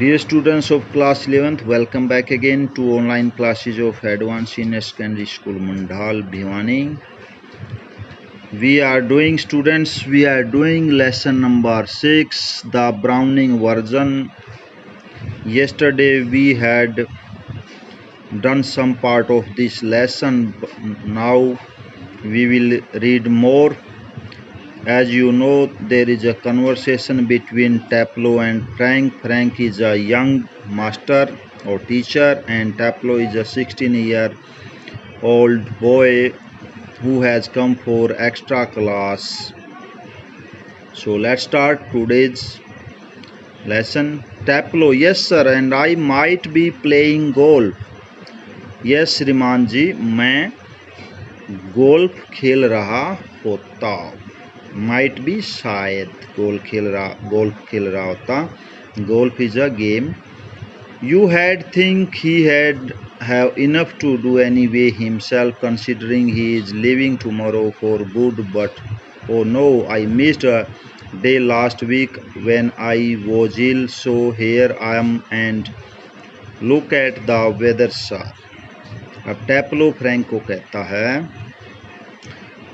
Dear students of class 11th, welcome back again to online classes of Advanced Senior Secondary School Mundhal, Bhiwani. We are doing lesson number 6, the Browning version. Yesterday we had done some part of this lesson. Now we will read more. As you know, there is a conversation between Taplow and Frank. Frank is a young master or teacher, and Taplow is a 16-year-old boy who has come for extra class. So let's start today's lesson. Taplow: yes sir, and I might be playing golf. Yes श्रीमान जी, मैं golf खेल रहा होता. Might be शायद golf खेल रहा होता. Golf is a game. You had think he had have enough to do anyway himself, considering he is leaving tomorrow for good, but oh no, I missed a day last week when I was ill, so here I am and look at the weather sir. अब टैपलो Frank को कहता है,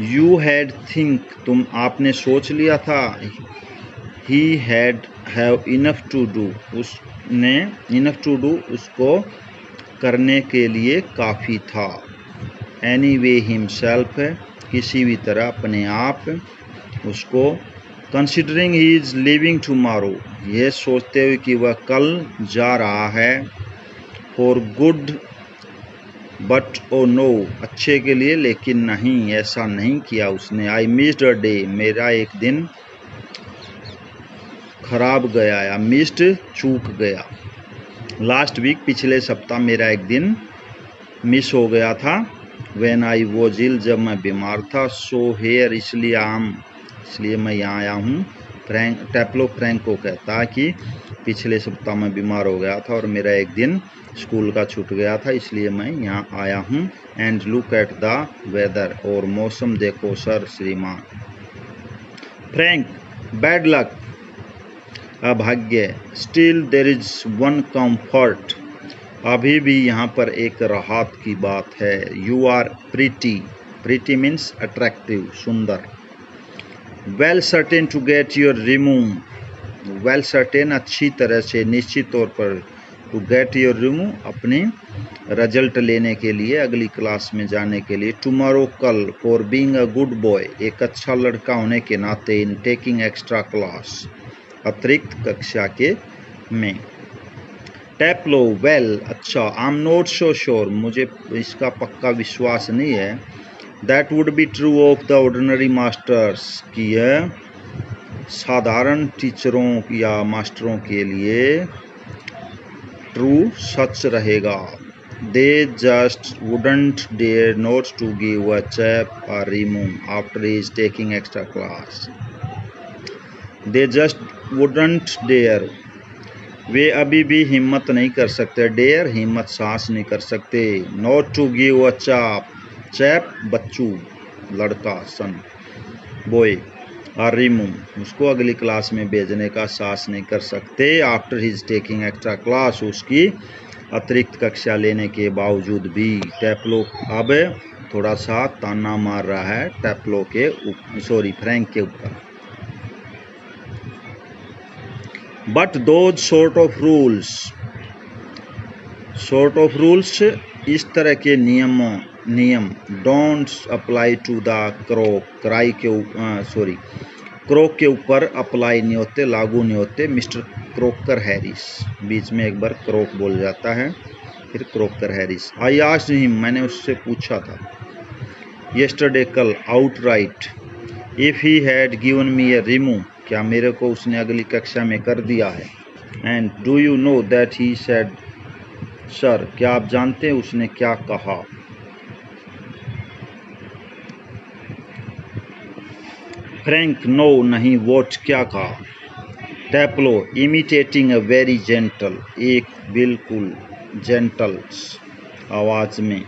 you had think, तुम आपने सोच लिया था, he had have enough to do, उसने इनफ टू डू उसको करने के लिए काफ़ी था. एनीवे हिमसेल्फ है, किसी भी तरह अपने आप उसको. Considering he is living tomorrow, यह सोचते हुए कि वह कल जा रहा है. For good but oh no, अच्छे के लिए लेकिन नहीं, ऐसा नहीं किया उसने. आई मिस्ड अ डे, मेरा एक दिन खराब गया या मिस्ड चूक गया. लास्ट वीक, पिछले सप्ताह मेरा एक दिन मिस हो गया था. व्हेन आई वॉज इल, जब मैं बीमार था. सो हेयर, इसलिए मैं यहाँ आया हूँ. टैपलो फ्रैंक को कहता है कि पिछले सप्ताह मैं बीमार हो गया था और मेरा एक दिन स्कूल का छूट गया था, इसलिए मैं यहाँ आया हूँ. And look at the weather, और मौसम देखो सर श्रीमान. फ्रैंक: बैड लक, अभाग्य. Still there is one comfort, अभी भी यहाँ पर एक राहत की बात है. You are pretty means attractive, सुंदर. Well certain to get your remove, well certain अच्छी तरह से, निश्चित तौर पर. टू गेट योर रिमूव, अपनी रिजल्ट लेने के लिए, अगली क्लास में जाने के लिए. टुमारो, कल. For being a good boy, एक अच्छा लड़का होने के नाते. इन टेकिंग एक्स्ट्रा क्लास, अतिरिक्त कक्षा के में. टैपलो: वेल, अच्छा. I am not so sure, मुझे इसका पक्का विश्वास नहीं है. That would be true of the ordinary masters, कि यह साधारण टीचरों या मास्टरों के लिए ट्रू, सच रहेगा. They just wouldn't dare not to give a chap a remove after he is taking extra class. They just wouldn't dare, वे अभी भी हिम्मत नहीं कर सकते. डेयर, हिम्मत, साहस नहीं कर सकते. Not to give a chap, बच्चू, लड़का, सन, बॉय. और रिमूव, उसको अगली क्लास में भेजने का साहस नहीं कर सकते. After he is taking extra class, उसकी अतिरिक्त कक्षा लेने के बावजूद भी. टैपलो अब थोड़ा सा ताना मार रहा है टैपलो के फ्रैंक के ऊपर. But those sort of rules, इस तरह के नियम. Don't apply to the Crock के ऊपर अप्लाई नहीं होते, लागू नहीं होते. मिस्टर क्रोकर हैरिस, बीच में एक बार क्रोक बोल जाता है, फिर croaker Harris. I asked him, मैंने उससे पूछा था. यस्टरडे, कल. Out right, if he had given me A remove, क्या मेरे को उसने अगली कक्षा में कर दिया है. And do you know that he said sir, क्या आप जानते हैं उसने क्या कहा. फ्रैंक: नो, नहीं. वॉट, क्या कहा. टैपलो: इमिटेटिंग अ वेरी जेंटल, एक बिल्कुल जेंटल आवाज में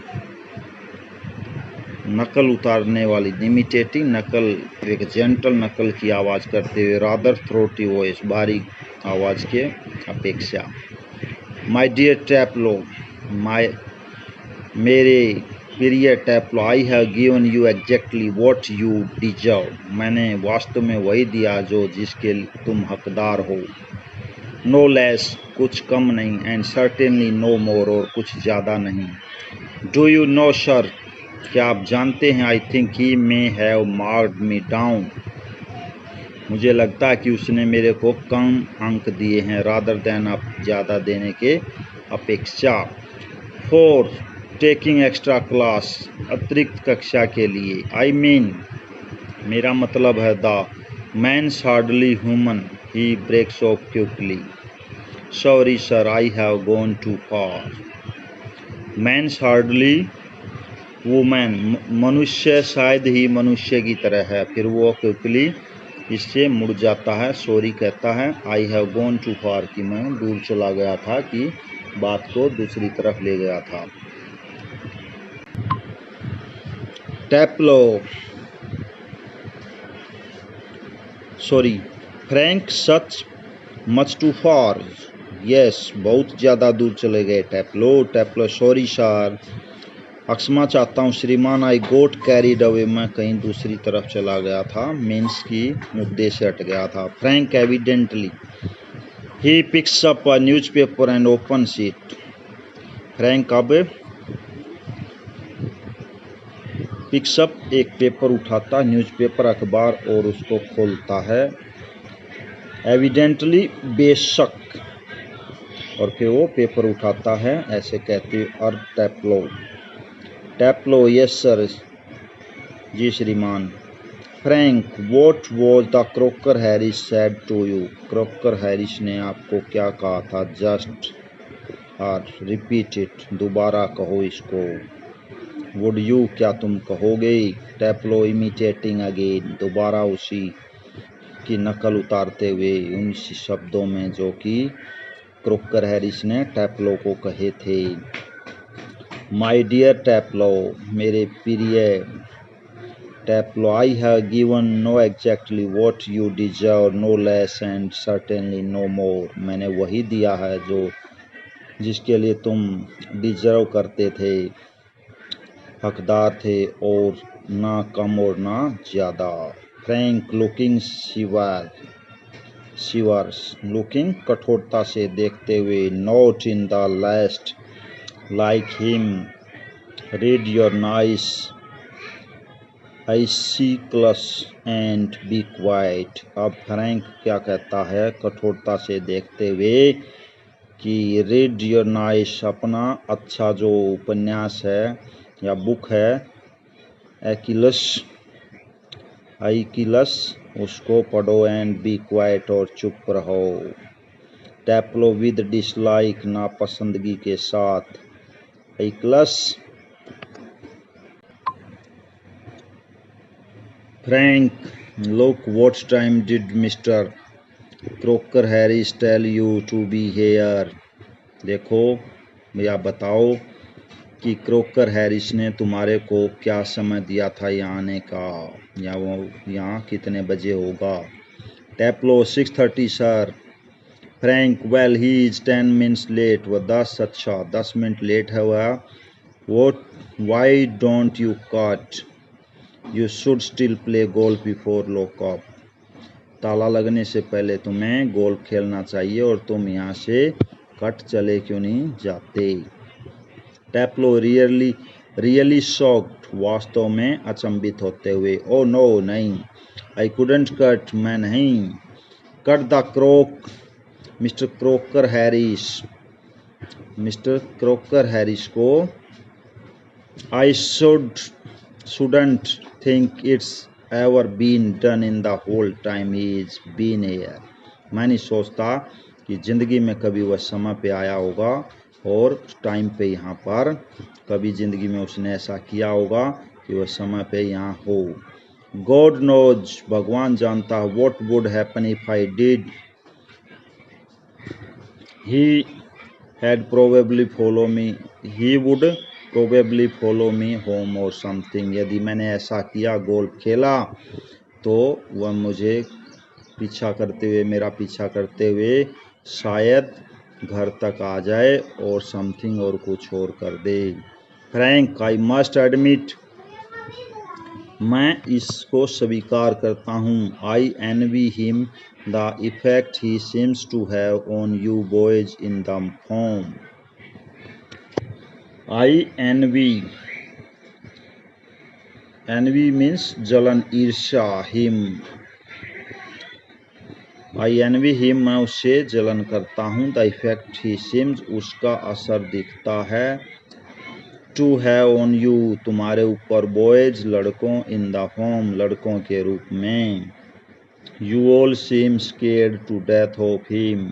नकल उतारने वाली. इमिटेटिंग, नकल, एक जेंटल नकल की आवाज़ करते हुए. रादर थ्रोटी वॉइस, बारीक आवाज़ के अपेक्षा। माई डियर टैपलो, मेरे प्रिय Taplow, I have given you exactly what you deserve. मैंने वास्तव में वही दिया जो जिसके तुम हकदार हो। नो लेस, कुछ कम नहीं, एंड सर्टेनली नो मोर, और कुछ ज़्यादा नहीं। डू यू नो सर, क्या आप जानते हैं, I think he may have marked me down, मुझे लगता है कि उसने मेरे को कम अंक दिए हैं, रादर देन आप ज़्यादा देने के अपेक्षा। फॉर टेकिंग एक्स्ट्रा क्लास, अतिरिक्त कक्षा के लिए। आई मीन, मेरा मतलब है the man's hardly human, he breaks off quickly. Sorry sir, I have gone too far. Man's hardly women, मनुष्य शायद ही मनुष्य की तरह है, फिर वो क्विकली इससे मुड़ जाता है, सॉरी कहता है। आई हैव गॉन टू फार, कि मैं दूर चला गया था, कि बात को दूसरी तरफ ले गया था। Taplow, sorry, Frank such much too far, yes, बहुत ज़्यादा दूर चले गए। टैपलो, टैपलो, सॉरी सर, क्षमा चाहता हूँ श्रीमान, आई गोट कैरिड अवे, मैं कहीं दूसरी तरफ चला गया था, मीन्स की मुद्दे से हट गया था। Frank evidently, he picks up a newspaper and opens it. Frank अब पिक्सअप, एक पेपर उठाता, न्यूज़पेपर अखबार, और उसको खोलता है। एविडेंटली, बेशक, और फिर वो पेपर उठाता है, ऐसे कहते और टैपलो। टैपलो, यस सर, जी श्रीमान। Frank, what was the Crocker Harris said to you, Crocker Harris ने आपको क्या कहा था। जस्ट और रिपीट इट, दोबारा कहो इसको। वुड यू, क्या तुम कहोगे। टैपलो, इमिटेटिंग अगेन, दोबारा उसी की नकल उतारते हुए उन शब्दों में जो कि क्रॉकर हैरिस ने टैपलो को कहे थे। माय डियर टैपलो, मेरे प्रिय Taplow, I have given no exactly what you deserve, no less and certainly no more, मैंने वही दिया है जो जिसके लिए तुम डिजर्व करते थे, हकदार थे, और ना कम और ना ज़्यादा। फ्रैंक, लुकिंग सीवर्स, लुकिंग, कठोरता से देखते हुए, not in the last like him, read your nice icicles and be quite. अब फ्रैंक क्या कहता है, कठोरता से देखते हुए, कि रीड योर नाइस, अपना अच्छा जो उपन्यास है या बुक है, आइकिलस, उसको पढ़ो, एंड बी क्वाइट, और चुप रहो। टैपलो, विद डिसलाइक, नापसंदगी के साथ। Icicles, Frank, look, what time did mister Crocker Harris tell you to be here, देखो या बताओ कि क्रॉकर हैरिस ने तुम्हारे को क्या समय दिया था यहाँ आने का, या वो यहाँ कितने बजे होगा। Taplow, 6:30 sir. Frank, well he is 10 minutes late, वह 10 मिनट लेट है वह। What, why don't you cut, you should still play golf before lockup, ताला लगने से पहले तुम्हें गोल्फ खेलना चाहिए, और तुम यहाँ से कट चले क्यों नहीं जाते। टैपलो, रियली शॉक्ड, वास्तव में अचंभित होते हुए। ओ नो, नहीं, आई कुडंट कट, मैं नहीं। Cut the crock, mister Crocker Harris, mister Crocker Harris को। I shouldn't think it's ever been done in the whole time he is been here, मैं नहीं सोचता कि ज़िंदगी में कभी वह समय पे आया होगा, और टाइम पे यहाँ पर कभी ज़िंदगी में उसने ऐसा किया होगा कि वह समय पे यहाँ हो। गॉड नोज, भगवान जानता है। What would happen if I did, he had probably follow me, he would probably follow me home or something, यदि मैंने ऐसा किया, गोल्फ खेला, तो वह मुझे पीछा करते हुए, मेरा पीछा करते हुए शायद घर तक आ जाए और समथिंग और कुछ और कर दे। फ्रैंक, आई मस्ट एडमिट, मैं इसको स्वीकार करता हूँ। I envy him the effect he seems to have on you boys in the form. I envy, envy means जलन, ईर्ष्या, हिम, आई एनवी हिम, मैं उससे जलन करता हूँ। द इफेक्ट ही सीम्स, उसका असर दिखता है। टू हैव ऑन यू, तुम्हारे ऊपर, बॉयज, लड़कों, इन द होम, लड़कों के रूप में। You all seem scared to death of him,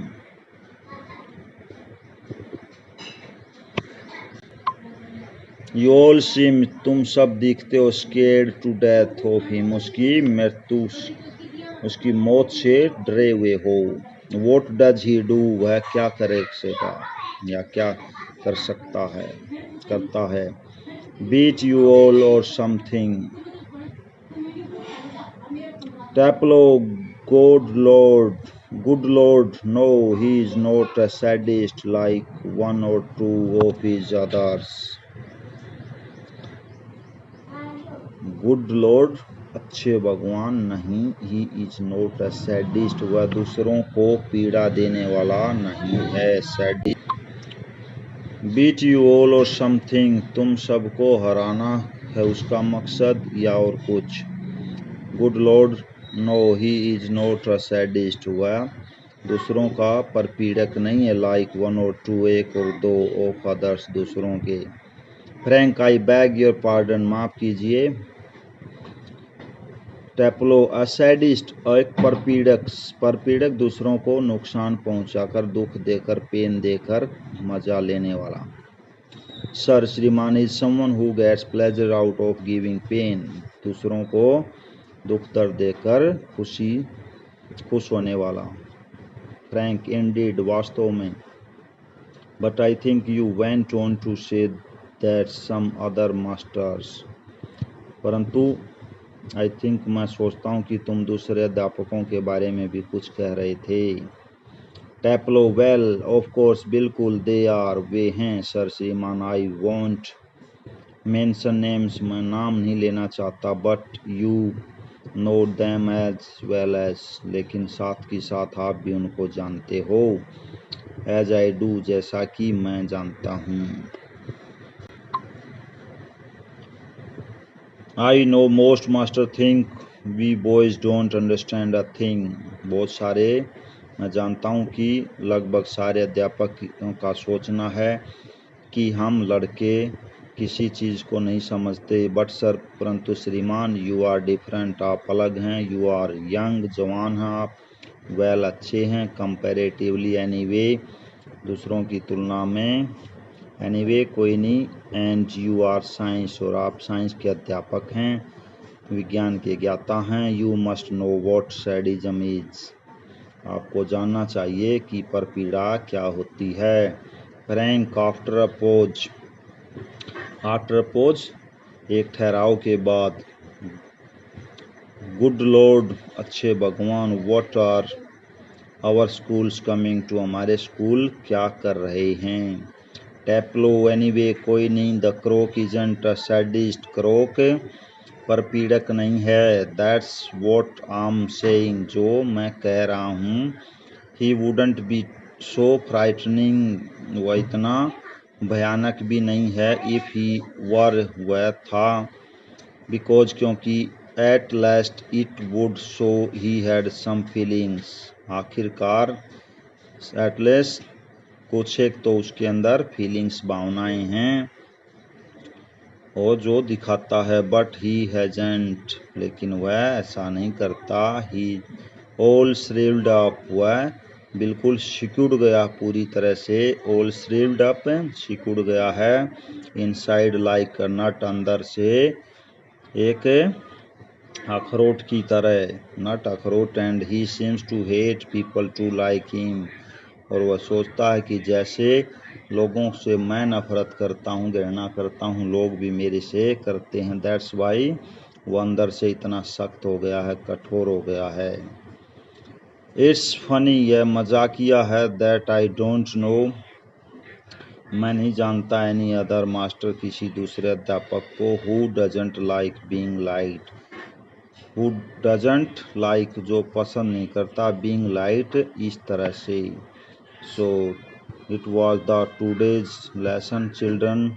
you all seem, तुम सब दिखते हो, scared to death of him, उसकी मृत्यु, उसकी मौत से डरे हुए हो। वॉट डज ही डू, वह क्या करेगा या क्या कर सकता है, करता है। बीट यू ऑल और something. टैपलो, good lord, no, he is not a sadist like one or two of his others. Good lord, अच्छे भगवान नहीं, he is not a sadist, वह दूसरों को पीड़ा देने वाला नहीं है, sadist। बीट यू ऑल और समथिंग, तुम सबको हराना है उसका मकसद या और कुछ। Good Lord, no, he is not a sadist, वह दूसरों का परपीड़क नहीं है। लाइक वन और टू, एक और दो, ऑफ अदर्स, दूसरों के। Frank, I bag your pardon, माफ कीजिए। टैपलो, अ सैडिस्ट, एक परपीड़क दूसरों को नुकसान पहुंचाकर, दुख देकर, पेन देकर मजा लेने वाला। सर, श्रीमान, is someone who gets pleasure out of giving pain, दूसरों को दुख दर्द देकर खुश होने वाला। फ्रैंक, इंडीड, वास्तव में। But I think you went on to say that some other masters, परंतु आई थिंक, मैं सोचता हूँ कि तुम दूसरे अध्यापकों के बारे में भी कुछ कह रहे थे। टैपलो, वेल, ऑफ कोर्स, बिल्कुल, दे आर, वे हैं सर श्रीमान। आई वॉन्ट मेंशन नेम्स, मैं नाम नहीं लेना चाहता। But you know them as well as, लेकिन साथ ही साथ आप भी उनको जानते हो। एज आई डू, जैसा कि मैं जानता हूँ। I know most master think we boys don't understand a thing, बहुत सारे, मैं जानता हूँ कि लगभग सारे अध्यापक का सोचना है कि हम लड़के किसी चीज़ को नहीं समझते। बट सर, परंतु श्रीमान, यू आर डिफरेंट, आप अलग हैं। यू आर यंग, जवान हैं आप। वेल, अच्छे हैं। कंपैरेटिवली, एनीवे, दूसरों की तुलना में। एनीवे, कोई नहीं। एंड यू आर साइंस, और आप साइंस के अध्यापक हैं, विज्ञान के ज्ञाता हैं। You must know what sadism is, आपको जानना चाहिए कि परपीड़ा क्या होती है। Frank, after a pause, after pause, एक ठहराव के बाद। गुड लॉर्ड, अच्छे भगवान। What are our schools coming to, हमारे स्कूल क्या कर रहे हैं। टैपलो, एनीवे, कोई नहीं। The crock isn't a sadist, crock परपीड़क नहीं है। That's what I am saying, जो मैं कह रहा हूँ। He wouldn't B so frightening, वह इतना भयानक भी नहीं है। इफ ही वर, वह था। बिकॉज, क्योंकि। At last it would show he had some feelings, आखिरकार, एट लास्ट, कुछ एक तो उसके अंदर फीलिंग्स, भावनाएं हैं, और जो दिखाता है। बट ही हैजंट, लेकिन वह ऐसा नहीं करता। ही ऑल श्रिव्ड अप, वह बिल्कुल सिकुड़ गया पूरी तरह से। ऑल श्रिव्ड अप, सिकुड़ गया है। इनसाइड लाइक नट, अंदर से एक अखरोट की तरह, नट, अखरोट। And he seems to hate people to like him, और वह सोचता है कि जैसे लोगों से मैं नफरत करता हूँ, घृणा करता हूँ, लोग भी मेरे से करते हैं। दैट्स वाई, वो अंदर से इतना सख्त हो गया है, कठोर हो गया है। इट्स फनी, यह मजाकिया है। दैट आई डोंट नो, मैं नहीं जानता। एनी अदर मास्टर, किसी दूसरे अध्यापक को। Who doesn't like being light, who doesn't like जो पसंद नहीं करता, बीइंग लाइट इस तरह से। So it was the today's lesson children.